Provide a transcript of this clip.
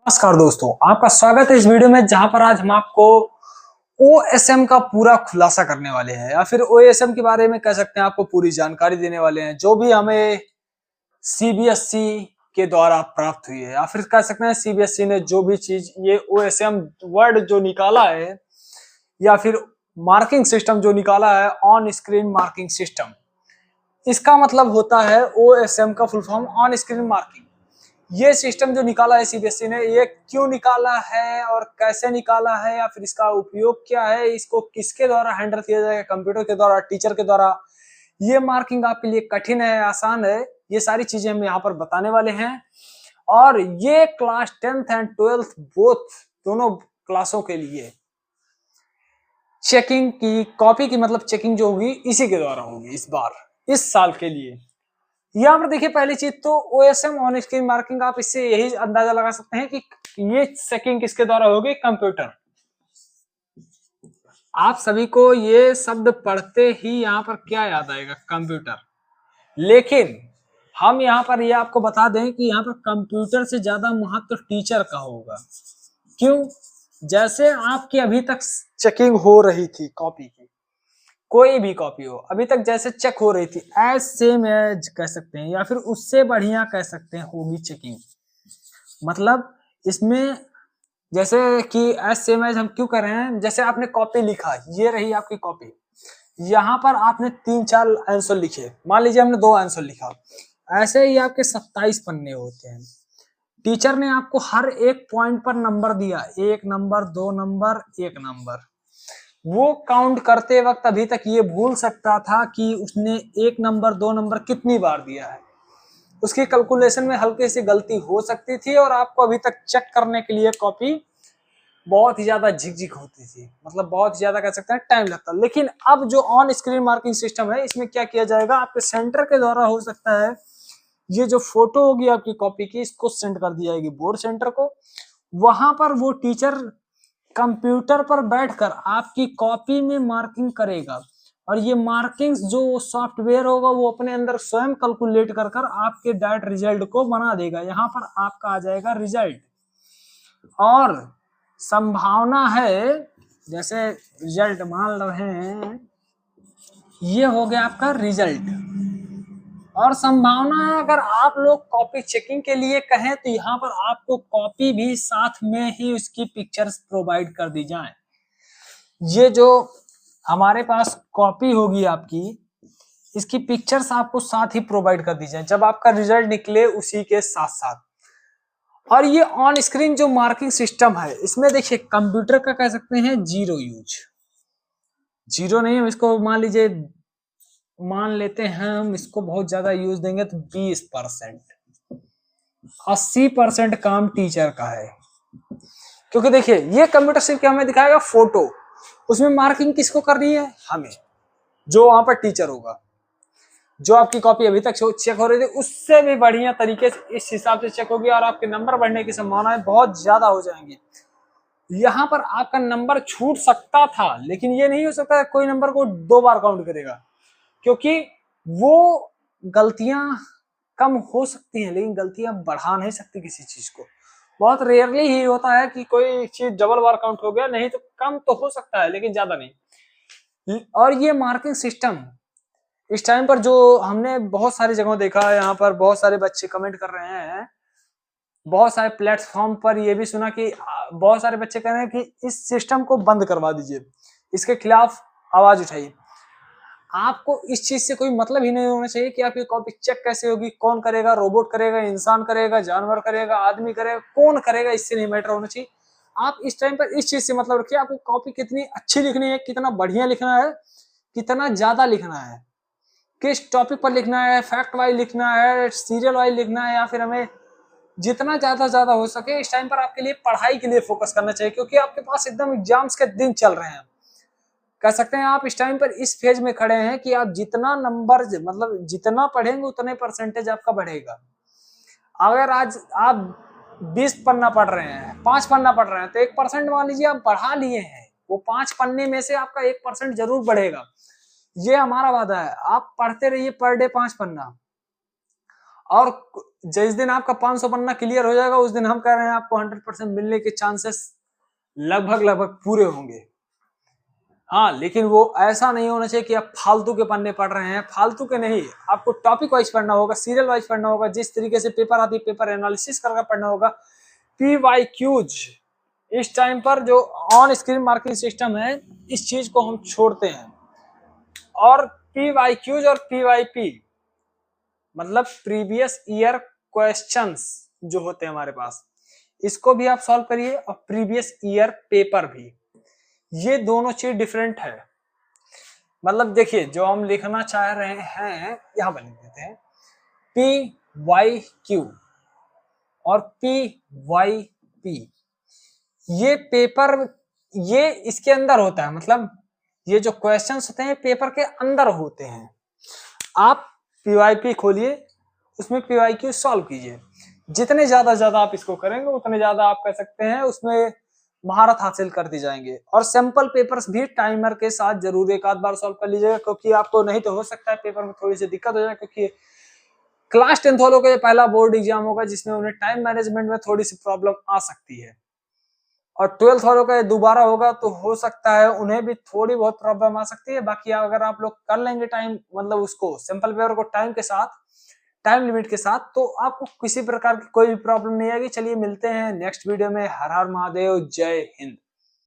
नमस्कार दोस्तों, आपका स्वागत है इस वीडियो में जहां पर आज हम आपको OSM का पूरा खुलासा करने वाले हैं या फिर OSM के बारे में कह सकते हैं आपको पूरी जानकारी देने वाले हैं जो भी हमें CBSE के द्वारा प्राप्त हुई है या फिर कह सकते हैं CBSE ने जो भी चीज ये OSM वर्ड जो निकाला है या फिर मार्किंग सिस्टम जो निकाला है ऑन स्क्रीन मार्किंग सिस्टम। इसका मतलब होता है OSM का full form on screen marking. ये सिस्टम जो निकाला है CBSE ने, ये क्यों निकाला है और कैसे निकाला है या फिर इसका उपयोग क्या है, इसको किसके द्वारा हैंडल किया जाएगा, कंप्यूटर के द्वारा, टीचर के द्वारा, ये मार्किंग आपके लिए कठिन है आसान है, ये सारी चीजें हम यहाँ पर बताने वाले हैं। और ये class 10th and 12th both दोनों क्लासों के लिए चेकिंग की कॉपी की मतलब चेकिंग जो होगी इसी के द्वारा होगी इस बार, इस साल के लिए। यहाँ पर देखिए पहली चीज तो OSM ऑन स्क्रीन मार्किंग, आप इससे यही अंदाजा लगा सकते हैं कि ये चेकिंग किसके द्वारा होगी, कंप्यूटर। आप सभी को ये शब्द पढ़ते ही यहाँ पर क्या याद आएगा, कंप्यूटर। लेकिन हम यहाँ पर ये आपको बता दें कि यहाँ पर कंप्यूटर से ज्यादा महत्व टीचर का होगा। क्यों? जैसे आपकी अभी तक चेकिंग हो रही थी कॉपी की, कोई भी कॉपी हो अभी तक जैसे चेक हो रही थी, एज सेम एज कह सकते हैं या फिर उससे बढ़िया कह सकते हैं होगी चेकिंग। मतलब इसमें जैसे कि एज सेम एज हम क्यों कर रहे हैं, जैसे आपने कॉपी लिखा, ये रही आपकी कॉपी, यहाँ पर आपने 3-4 आंसर लिखे, मान लीजिए हमने 2 आंसर लिखा, ऐसे ही आपके 27 पन्ने होते हैं। टीचर ने आपको हर एक पॉइंट पर नंबर दिया, 1 नंबर, 2 नंबर, 1 नंबर। वो काउंट करते वक्त अभी तक ये भूल सकता था कि उसने 1 नंबर 2 नंबर कितनी बार दिया है, उसकी कैलकुलेशन में हल्की सी गलती हो सकती थी और आपको अभी तक चेक करने के लिए कॉपी बहुत ही ज्यादा झिकझिक होती थी, मतलब बहुत ज्यादा कह सकते हैं टाइम लगता। लेकिन अब जो ऑन स्क्रीन मार्किंग सिस्टम है, इसमें क्या किया जाएगा, आपके सेंटर के द्वारा हो सकता है ये जो फोटो होगी आपकी कॉपी की, इसको सेंड कर दी जाएगी बोर्ड सेंटर को। वहां पर वो टीचर कंप्यूटर पर बैठकर आपकी कॉपी में मार्किंग करेगा और ये मार्किंग्स जो सॉफ्टवेयर होगा वो अपने अंदर स्वयं कैलकुलेट कर कर आपके डायरेक्ट रिजल्ट को बना देगा। यहाँ पर आपका आ जाएगा रिजल्ट और संभावना है, जैसे रिजल्ट मान रहे हैं, ये हो गया आपका रिजल्ट। और संभावना है अगर आप लोग कॉपी चेकिंग के लिए कहें तो यहाँ पर आपको कॉपी भी साथ में ही उसकी पिक्चर्स प्रोवाइड कर दी जाए। ये जो हमारे पास कॉपी होगी आपकी, इसकी पिक्चर्स आपको साथ ही प्रोवाइड कर दी जाए जब आपका रिजल्ट निकले उसी के साथ साथ। और ये ऑन स्क्रीन जो मार्किंग सिस्टम है, इसमें देखिए कंप्यूटर का कह सकते हैं जीरो यूज, जीरो नहीं, हम इसको मान लीजिए मान लेते हैं, हम इसको बहुत ज्यादा यूज देंगे तो 20%, 80% काम टीचर का है। क्योंकि देखिए ये कंप्यूटर सिर्फ क्या हमें दिखाएगा, फोटो, उसमें मार्किंग किसको करनी है, हमें, जो वहां पर टीचर होगा। जो आपकी कॉपी अभी तक चेक हो रही थी उससे भी बढ़िया तरीके से इस हिसाब से चेक होगी और आपके नंबर बढ़ने की संभावनाएं बहुत ज्यादा हो जाएंगी। यहाँ पर आपका नंबर छूट सकता था, लेकिन ये नहीं हो सकता कोई नंबर को 2 बार काउंट करेगा, क्योंकि वो गलतियां कम हो सकती हैं लेकिन गलतियां बढ़ा नहीं सकती किसी चीज को। बहुत रेयरली ही होता है कि कोई चीज डबल बार काउंट हो गया, नहीं तो कम तो हो सकता है लेकिन ज्यादा नहीं। और ये मार्किंग सिस्टम इस टाइम पर जो हमने बहुत सारी जगहों देखा है, यहाँ पर बहुत सारे बच्चे कमेंट कर रहे हैं, बहुत सारे प्लेटफॉर्म पर ये भी सुना कि बहुत सारे बच्चे कह रहे हैं कि इस सिस्टम को बंद करवा दीजिए, इसके खिलाफ आवाज उठाइए। आपको इस चीज से कोई मतलब ही नहीं होना चाहिए कि आपकी कॉपी चेक कैसे होगी, कौन करेगा, रोबोट करेगा, इंसान करेगा, जानवर करेगा, आदमी करेगा, कौन करेगा, इससे नहीं मैटर होना चाहिए। आप इस टाइम पर इस चीज से मतलब रखिए, आपको कॉपी कितनी अच्छी लिखनी है, कितना बढ़िया लिखना है, कितना ज्यादा लिखना है, किस टॉपिक पर लिखना है, फैक्ट वाइज लिखना है, सीरियल वाइज लिखना है, या फिर हमें जितना ज्यादा हो सके इस टाइम पर आपके लिए पढ़ाई के लिए फोकस करना चाहिए। क्योंकि आपके पास एकदम एग्जाम्स के दिन चल रहे हैं, कह सकते हैं आप इस टाइम पर इस फेज में खड़े हैं कि आप जितना नंबर मतलब जितना पढ़ेंगे उतने परसेंटेज आपका बढ़ेगा। अगर आज आप 20 पन्ना पढ़ रहे हैं, 5 पन्ना पढ़ रहे हैं, तो 1% मान लीजिए आप बढ़ा लिए हैं, वो 5 पन्ने में से आपका 1% जरूर बढ़ेगा। ये हमारा वादा है, आप पढ़ते रहिए पर डे 5 पन्ना। और जिस दिन आपका 500 पन्ना क्लियर हो जाएगा उस दिन हम कह रहे हैं आपको 100% मिलने के चांसेस लगभग पूरे होंगे। हाँ, लेकिन वो ऐसा नहीं होना चाहिए कि आप फालतू के पन्ने पढ़ रहे हैं, फालतू के नहीं, आपको टॉपिक वाइज पढ़ना होगा, सीरियल वाइज पढ़ना होगा, जिस तरीके से पेपर आती है पेपर एनालिसिस करके पढ़ना होगा। PYQs इस टाइम पर जो ऑन स्क्रीन मार्किंग सिस्टम है इस चीज को हम छोड़ते हैं, और PYQs और PYP मतलब प्रीवियस ईयर क्वेश्चंस जो होते हैं हमारे पास, इसको भी आप सॉल्व करिए, और प्रीवियस ईयर पेपर भी, ये दोनों चीज डिफरेंट है। मतलब देखिए जो हम लिखना चाह रहे हैं यहां पर लिख देते हैं PYQ और PYP, ये पेपर, ये इसके अंदर होता है, मतलब ये जो क्वेश्चंस होते हैं पेपर के अंदर होते हैं। आप PYP खोलिए, उसमें PYQ सॉल्व कीजिए, जितने ज्यादा आप इसको करेंगे उतने ज्यादा आप कह सकते हैं उसमें महारत हासिल करती जाएंगे। और सैंपल पेपर्स भी टाइमर के साथ जरूर एक आध बार सॉल्व कर लीजिएगा, क्योंकि आपको नहीं तो हो सकता है पेपर में थोड़ी सी दिक्कत हो जाए, क्योंकि क्लास 10th वालों का ये पहला बोर्ड एग्जाम होगा जिसमें उन्हें टाइम मैनेजमेंट में थोड़ी सी प्रॉब्लम आ सकती है, और 12th वालों का ये दोबारा होगा तो हो सकता है उन्हें भी थोड़ी बहुत प्रॉब्लम आ सकती है। बाकी अगर आप लोग कर लेंगे टाइम, मतलब उसको सिंपल पेपर को टाइम के साथ, टाइम लिमिट के साथ, तो आपको किसी प्रकार की कोई भी प्रॉब्लम नहीं आएगी। चलिए मिलते हैं नेक्स्ट वीडियो में। हर हर महादेव, जय हिंद।